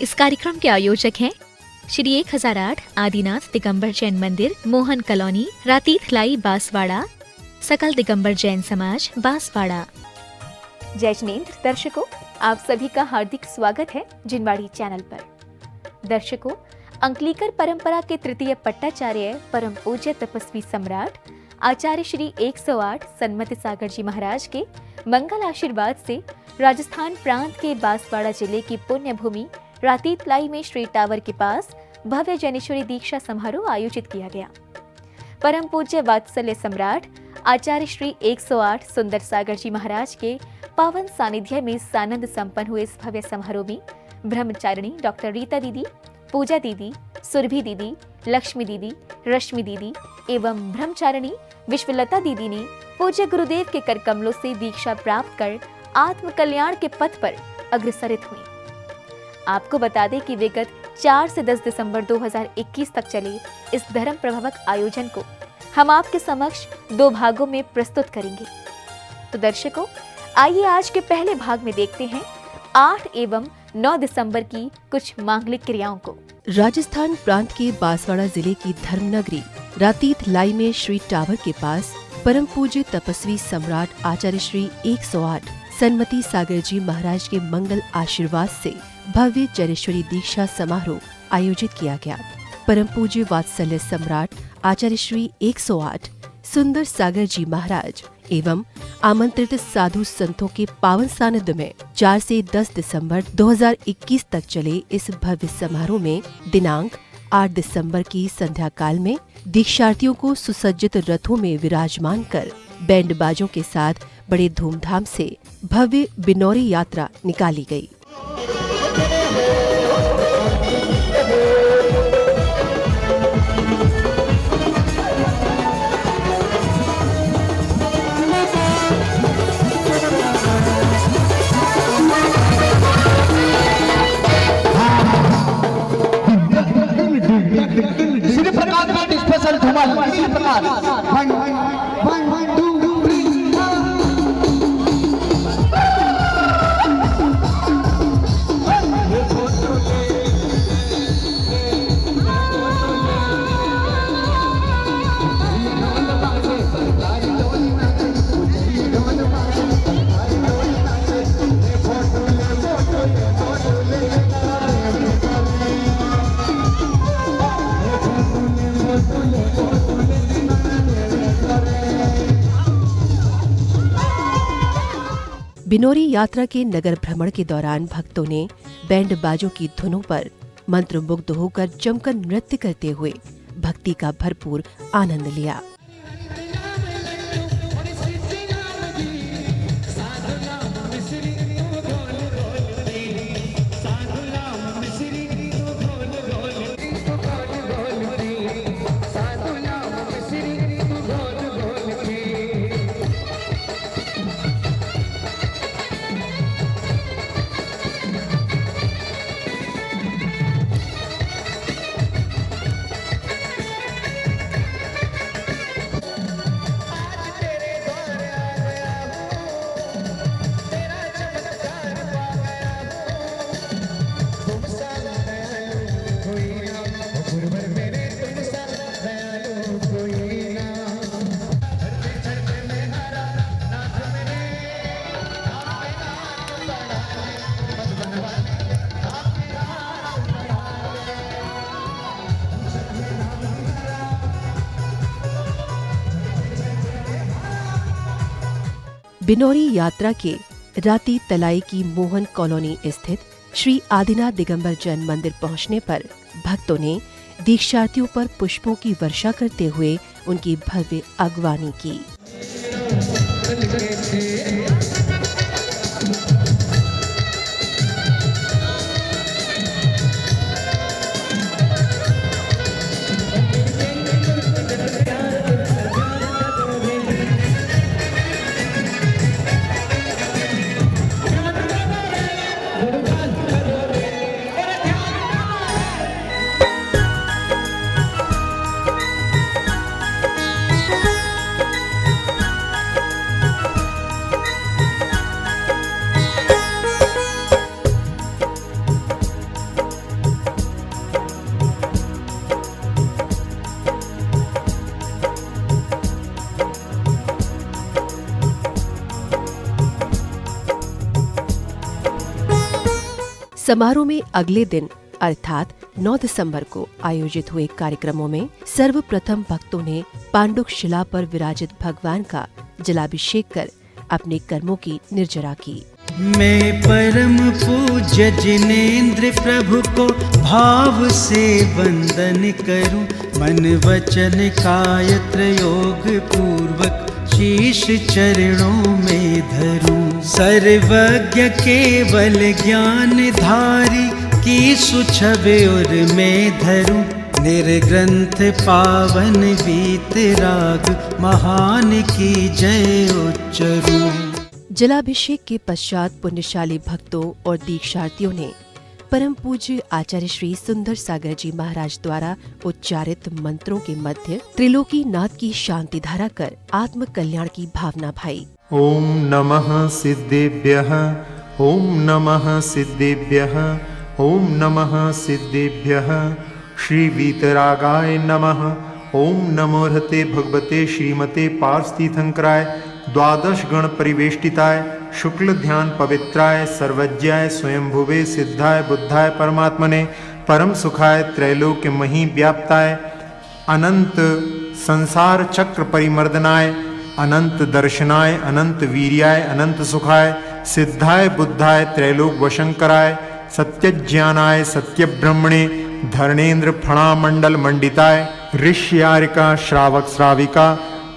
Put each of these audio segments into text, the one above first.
इस कार्यक्रम के आयोजक हैं श्री 1008 आदिनाथ दिगंबर जैन मंदिर, मोहन कॉलोनी, रातीत लाई, बांसवाड़ा, सकल दिगंबर जैन समाज, बांसवाड़ा। जय जिनेंद्र दर्शकों, आप सभी का हार्दिक स्वागत है जिनवाड़ी चैनल पर। दर्शकों, अंकलीकर परंपरा के तृतीय पट्टाचार्य परम पूज्य तपस्वी सम्राट आचार्य श्री 108 सन्मति सागर जी महाराज के मंगल आशीर्वाद से राजस्थान प्रांत के बांसवाड़ा जिले की पुण्य भूमि रातीत लाई में श्री टावर के पास भव्य जैनेश्वरी दीक्षा समारोह आयोजित किया गया। परम पूज्य वात्सल्य सम्राट आचार्य श्री 108 सुंदर सागर जी महाराज के पावन सानिध्य में सानंद संपन्न हुए इस भव्य समारोह में ब्रह्मचारिणी डॉक्टर रीता दीदी, पूजा दीदी, सुरभि दीदी, लक्ष्मी दीदी, रश्मि दीदी एवं ब्रह्मचारिणी विश्वलता दीदी ने पूज्य गुरुदेव के कर कमलों से दीक्षा प्राप्त कर आत्म कल्याण के पथ पर अग्रसरित हुई। आपको बता दें कि विगत 4 से 10 दिसंबर 2021 तक चले इस धर्म प्रभावक आयोजन को हम आपके समक्ष 2 भागों में प्रस्तुत करेंगे। तो दर्शकों, आइए आज के पहले भाग में देखते हैं 8 एवं 9 दिसंबर की कुछ मांगलिक क्रियाओं को। राजस्थान प्रांत के बांसवाड़ा जिले की धर्मनगरी रातीत लाई में श्री टावर के पास परम पूज्य तपस्वी सम्राट आचार्य श्री 108 सन्मति सागर जी महाराज के मंगल आशीर्वाद से भव्य जैनेश्वरी दीक्षा समारोह आयोजित किया गया। परम पूज्य वात्सल्य सम्राट आचार्य श्री 108 सुंदर सागर जी महाराज एवं आमंत्रित साधु संतों के पावन सानिध्य में 4 से 10 दिसंबर 2021 तक चले इस भव्य समारोह में दिनांक 8 दिसंबर की संध्या काल में दीक्षार्थियों को सुसज्जित रथों में विराजमान कर बैंड बाजों के साथ बड़े धूमधाम से भव्य बिनौरी यात्रा निकाली गई। स्पेशल धमाल इसी प्रकार 1 2 बिनौरी यात्रा के नगर भ्रमण के दौरान भक्तों ने बैंड बाजों की धुनों पर मंत्रमुग्ध होकर जमकर नृत्य करते हुए भक्ति का भरपूर आनंद लिया। बिनौरी यात्रा के राती तलाई की मोहन कॉलोनी स्थित श्री आदिनाथ दिगंबर जैन मंदिर पहुंचने पर भक्तों ने दीक्षार्थियों पर पुष्पों की वर्षा करते हुए उनकी भव्य अगवानी की। समारोह में अगले दिन अर्थात 9 दिसंबर को आयोजित हुए कार्यक्रमों में सर्वप्रथम भक्तों ने पांडुक शिला पर विराजित भगवान का जलाभिषेक कर अपने कर्मों की निर्जरा की। मैं परम पूज्य जिनेंद्र प्रभु को भाव से वंदन करूं, मन वचन काय त्रयोग पूर्वक शीश चरणों में धरूं। सर्वज्ञ केवल ज्ञान धारी की सुछवे और मैं धरूं, निर्ग्रंथ पावन वीतराग महान की जय उच्चरूं। जलाभिषेक के पश्चात पुण्यशाली भक्तों और दीक्षार्थियों ने परम पूज्य आचार्य श्री सुंदर सागर जी महाराज द्वारा उच्चारित मंत्रों के मध्य त्रिलोकी नाथ की शांति धारा कर आत्म कल्याण की भावना भाई। ओम नमः सिद्धेभ्यः, ओम नमः सिद्धेभ्यः, ओम नमः सिद्धेभ्यः। श्री वीतरागाय नमः। ओम नमो हते भगवते श्रीमते पार्षतीर्थंकराय द्वादश गण परिवेष्टिताय शुक्ल ध्यान पवित्राय सर्वज्ञाय स्वयंभुवे सिद्धाय बुद्धाय परमात्मने परम सुखाय त्रैलोक्य मही व्याप्ताय अनंत संसार चक्र परिमर्दनाय अनंत दर्शनाय अनंत वीर्याय अनंत सुखाय सिद्धाय बुद्धाय त्रैलोक वशंकराय सत्यज्ञानाय सत्यब्रह्मणे धर्णेन्द्र फणामंडल मंडिताय ऋष्यारिका श्रावक श्राविका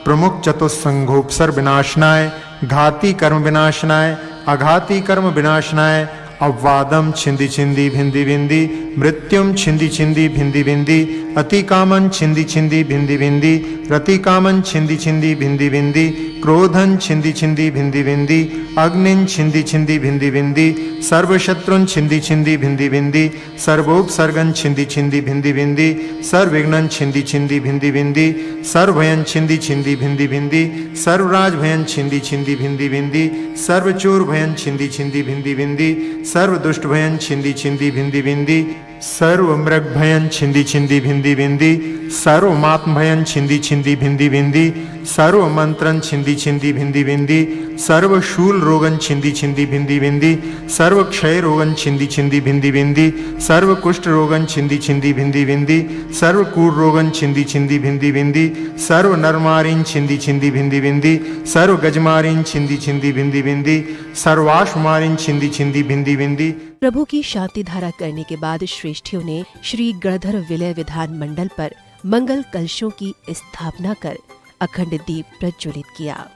प्रमुख चतुस्संघोपसर विनाशनाय घाती कर्म विनाशनाय अघाती कर्म विनाशनाय अववादम छिंदी छिंदी भिंदी भिंदी मृत्युम छिंदी छिंदी भिंदी भिंदी अति कामन छिंदी छिंदी भिंदी भिंदी रति कामन छिंदी छिंदी भिंदी भिंदी क्रोधन छिंदी छिंदी भिंदी भिंदी अग्निन छिंदी छिंदी भिंदी भिंदी सर्वशत्रुन छिंदी छिंदी भिंदी भिंदी सर्वोपसर्गन छिंदी छिंदी भिंदी भिंदी सर्वविघ्नन छिंदी छिंदी भिंदी भिंदी सर्वभयन छिंदी छिंदी भिंदी भिंदी सर्वराज भयन छिंदी छिंदी भिंदी भिंदी सर्वचोर भयन छिंदी छिंदी भिंदी भिंदी सर्वदुष्ट भयन छिंदी छिंदी भिंदी भिंदी सर्व मृग भयन छिंदी छिंदी भिंदी भिंदी सर्वमात्म भयन छिंदी छिंदी भिंदी भिंदी सर्व मंत्रन छिंदी छिंदी भिंदी भिंदी सर्व शूल रोगन छिंदी छिंदी भिंदी भिंदी सर्व क्षय रोगन छिंदी छिंदी भिंदी भिंदी सर्व कुष्ठ रोगन छिंदी छिंदी भिंदी भिंदी सर्व कूर रोगन छिंदी छिंदी भिंदी भिंदी सर्व नरमारिन छिंदी छिंदी भिंदी भिंदी सर्व गजमारिन छिंदी छिंदी भिंदी भिंदी सर्वाश्वमारिन छिंदी छिंदी भिंदी भिंदी। प्रभु की शांति धारा करने के बाद श्रेष्ठियों ने श्री गणधर विलय विधान मंडल पर मंगल कलशों की स्थापना कर अखंड दीप प्रज्वलित किया।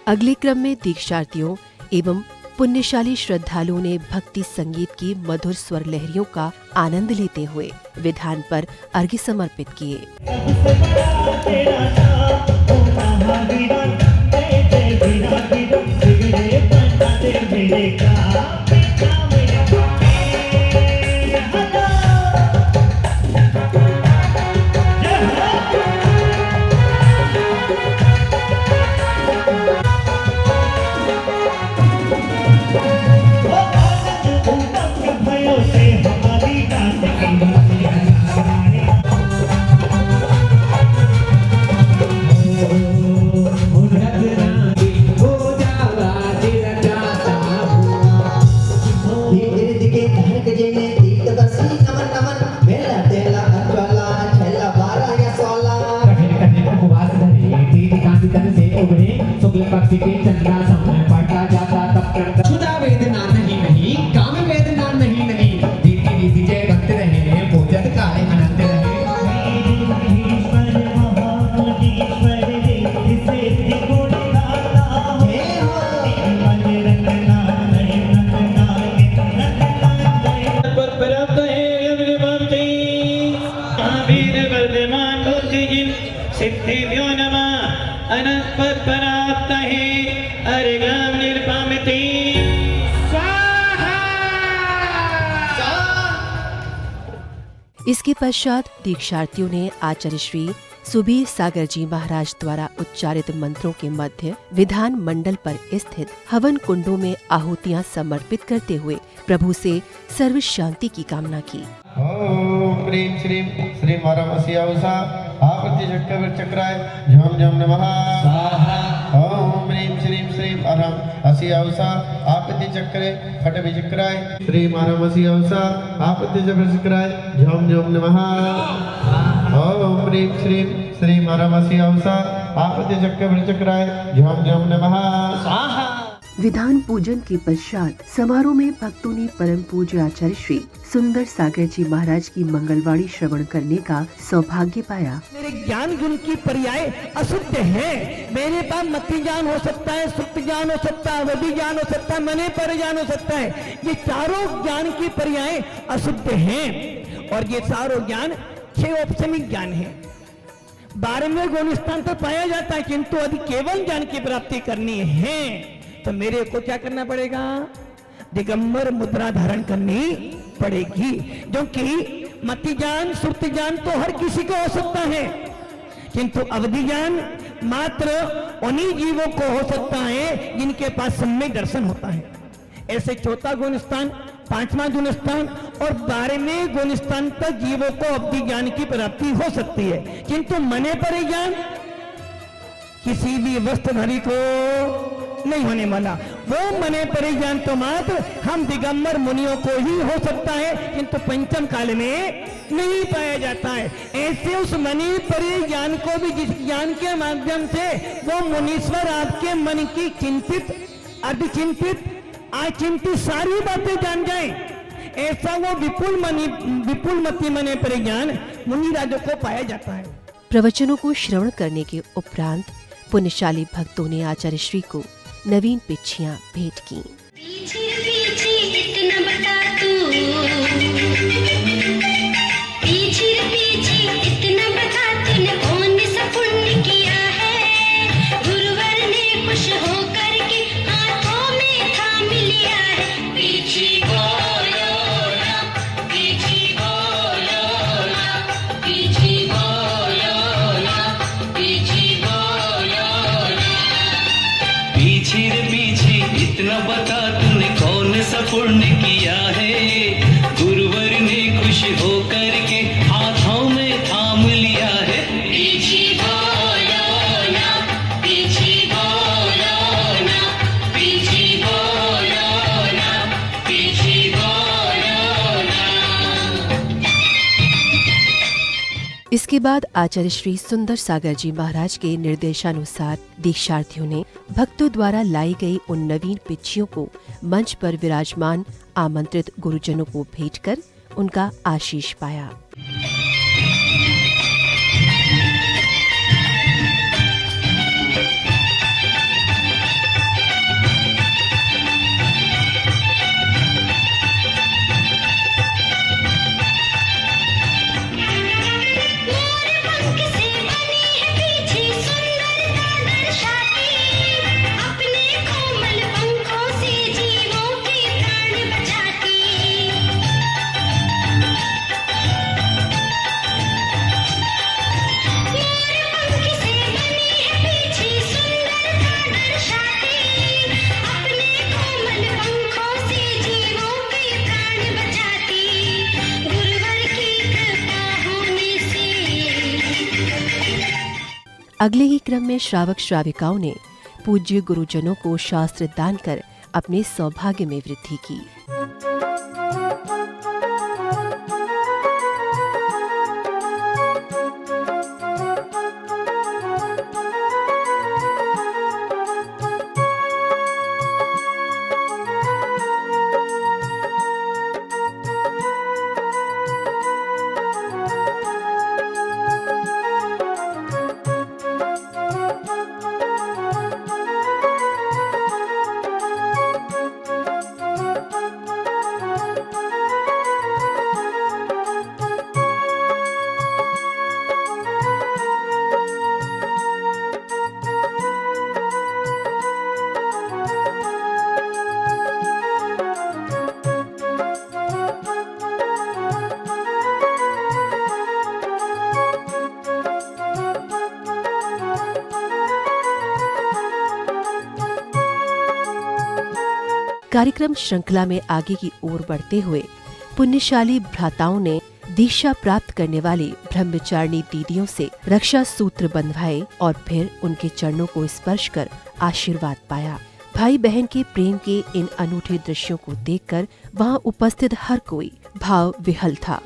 अगले क्रम में दीक्षार्थियों एवं पुण्यशाली श्रद्धालुओं ने भक्ति संगीत की मधुर स्वर लहरियों का आनंद लेते हुए विधान पर अर्घ्य समर्पित किए। इसके पश्चात दीक्षार्थियों ने आचार्य श्री सुबीर सागर जी महाराज द्वारा उच्चारित मंत्रों के मध्य विधान मंडल पर स्थित हवन कुंडों में आहुतियां समर्पित करते हुए प्रभु से सर्व शांति की कामना की। ओम ह्रीं श्रीं श्री मारमसियावसा आपत्ति चक्राय झम झम नमः स्वाहा। ओम ह्रीं श्रीं श्री अरहम असियावसा आपत्ति चक्रे फट विचक्राय श्री मारमसियावसा आपत्ति चक्राय झम झम नमः। ओम ह्रीं श्रीं श्री मारमसियावसा आपत्ति चक्राय झम झम नमः स्वाहा। विधान पूजन के पश्चात समारोह में भक्तों ने परम पूज्य आचार्य श्री सुंदर सागर जी महाराज की मंगलवाणी श्रवण करने का सौभाग्य पाया। मेरे ज्ञान गुण की पर्याय अशुद्ध है। मेरे पास मति ज्ञान हो सकता है, सुप्त ज्ञान हो सकता है, अवधि ज्ञान हो सकता है, मने पर ज्ञान हो सकता है। ये चारों ज्ञान की पर्याय अशुद्ध हैं और ये चारों ज्ञान 6 औपचारिक ज्ञान है। 12वें गुण स्थान पर पाया जाता है, किंतु यदि केवल ज्ञान की प्राप्ति करनी है तो मेरे को क्या करना पड़ेगा? दिगंबर मुद्रा धारण करनी पड़ेगी, क्योंकि मति ज्ञान सुप्त ज्ञान तो हर किसी को हो सकता है, किंतु अवधि ज्ञान मात्र उन्हीं जीवों को हो सकता है जिनके पास सम्यक दर्शन होता है। ऐसे 4था गुण स्थान, 5वां गुण स्थान और 12वें गुण स्थान तक जीवों को अवधि ज्ञान की प्राप्ति हो सकती है, किंतु मने पर ज्ञान किसी भी वस्त्रधारी को नहीं होने वाला। वो मने परिज्ञान तो मात्र हम दिगंबर मुनियों को ही हो सकता है, किंतु पंचम काल में नहीं पाया जाता है। ऐसे उस मनि परिज्ञान को भी, जिस ज्ञान के माध्यम से वो मुनीश्वर आपके मन की चिंतित, अर्धचिंतित, अचिंतित सारी बातें जान जाए, ऐसा वो विपुल मति मने परिज्ञान मुनि राजों को पाया जाता है। प्रवचनों को श्रवण करने के उपरांत पुण्यशाली भक्तों ने आचार्य श्री को नवीन पिच्छियां भेंट की। इतना बता तूने कौन सा पुण्य किया है, गुरुवर ने खुश होकर के हाथों में थाम लिया है। पीछे बोलो ना, पीछे बोलो ना, पीछे बोलो ना, पीछे बोलो ना। इसके बाद आचार्य श्री सुंदर सागर जी महाराज के निर्देशानुसार दीक्षार्थियों ने भक्तों द्वारा लाई गई उन नवीन पिच्छियों को मंच पर विराजमान आमंत्रित गुरुजनों को भेंट कर उनका आशीष पाया। अगले ही क्रम में श्रावक श्राविकाओं ने पूज्य गुरुजनों को शास्त्र दान कर अपने सौभाग्य में वृद्धि की। कार्यक्रम श्रृंखला में आगे की ओर बढ़ते हुए पुण्यशाली भ्राताओं ने दीक्षा प्राप्त करने वाली ब्रह्मचारिणी दीदियों से रक्षा सूत्र बंधवाए और फिर उनके चरणों को स्पर्श कर आशीर्वाद पाया। भाई बहन के प्रेम के इन अनूठे दृश्यों को देखकर वहां उपस्थित हर कोई भाव विह्वल था।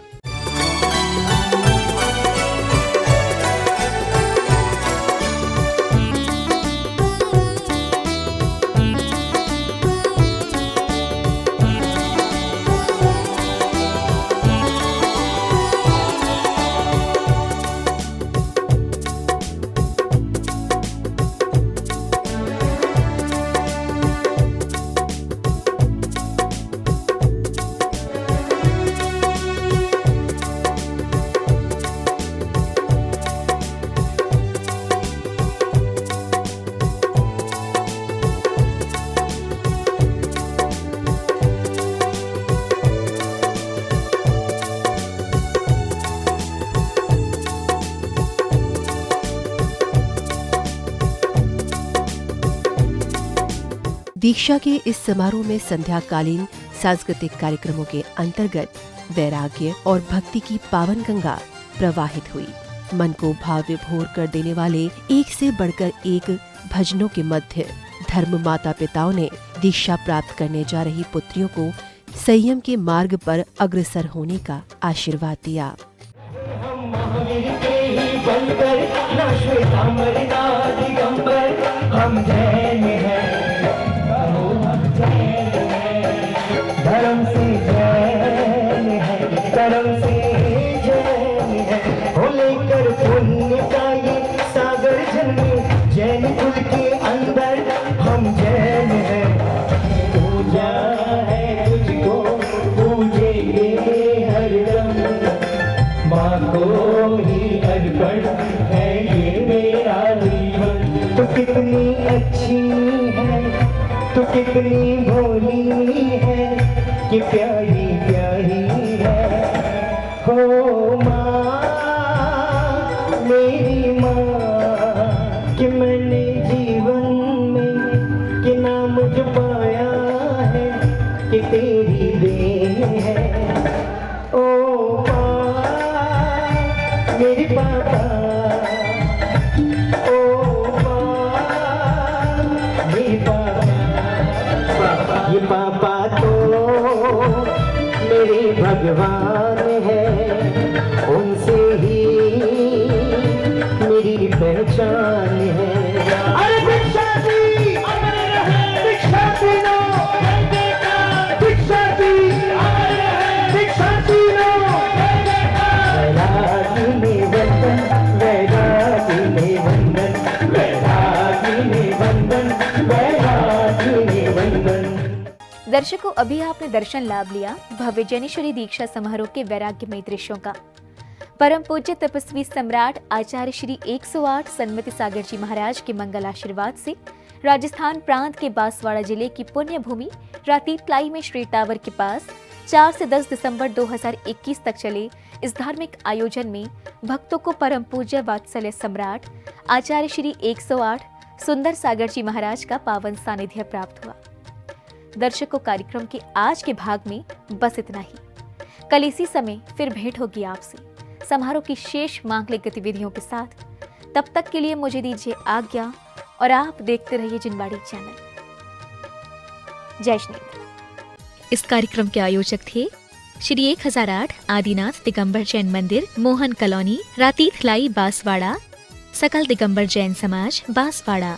दीक्षा के इस समारोह में संध्याकालीन सांस्कृतिक कार्यक्रमों के अंतर्गत वैराग्य और भक्ति की पावन गंगा प्रवाहित हुई। मन को भाव विभोर कर देने वाले एक से बढ़कर एक भजनों के मध्य धर्म माता पिताओं ने दीक्षा प्राप्त करने जा रही पुत्रियों को संयम के मार्ग पर अग्रसर होने का आशीर्वाद दिया। हम जैन हैं, धर्म से जैन है, कर्म से जैन है, हो लेकर पुण्य का ये सागर जन्मे जैन कुल के अंदर हम जैन हैं। पूजा है तुझको पूजेंगे हरदम, माँ को ही अर्पण है ये मेरा जीवन। तो कितनी अच्छी है, तो कितनी भोली है, कि प्यारी प्यारी है। हो माँ मेरी माँ, कि मैंने जीवन में कि नाम जो पाया है कि तेरी देन है। ओ माँ मेरी पापा, ये पापा तो मेरे भगवान है, उनसे ही मेरी पहचान है। अरे दीक्षा दी, दीक्षा दी नो, दीक्षा दी, दीक्षा दी नो। वैरागी में वंदन, वैरागी में वंदन, वैरागी में वंदन, वैरागी में वंदन। दर्शकों, अभी आपने दर्शन लाभ लिया भव्य जैनेश्वरी दीक्षा समारोह के वैराग्यमय दृश्यों का। परम पूज्य तपस्वी सम्राट आचार्य श्री 108 सन्मति सागर जी महाराज के मंगल आशीर्वाद से राजस्थान प्रांत के बांसवाड़ा जिले की पुण्य भूमि रातीतलाई में श्री टावर के पास 4 से 10 दिसंबर 2021 तक चले इस धार्मिक आयोजन में भक्तों को परम पूज्य वात्सल्य सम्राट आचार्य श्री 108 सुंदर सागर जी महाराज का पावन सानिध्य प्राप्त हुआ। दर्शकों, कार्यक्रम के आज के भाग में बस इतना ही। कल इसी समय फिर भेंट होगी आपसे समारोह की शेष मांगलिक गतिविधियों के साथ। तब तक के लिए मुझे दीजिए आज्ञा और आप देखते रहिए जिनवाड़ी चैनल। जय श्री। इस कार्यक्रम के आयोजक थे श्री 1008 आदिनाथ दिगंबर जैन मंदिर, मोहन कॉलोनी, रातीतलाई, बांसवाड़ा, सकल दिगंबर जैन समाज, बांसवाड़ा।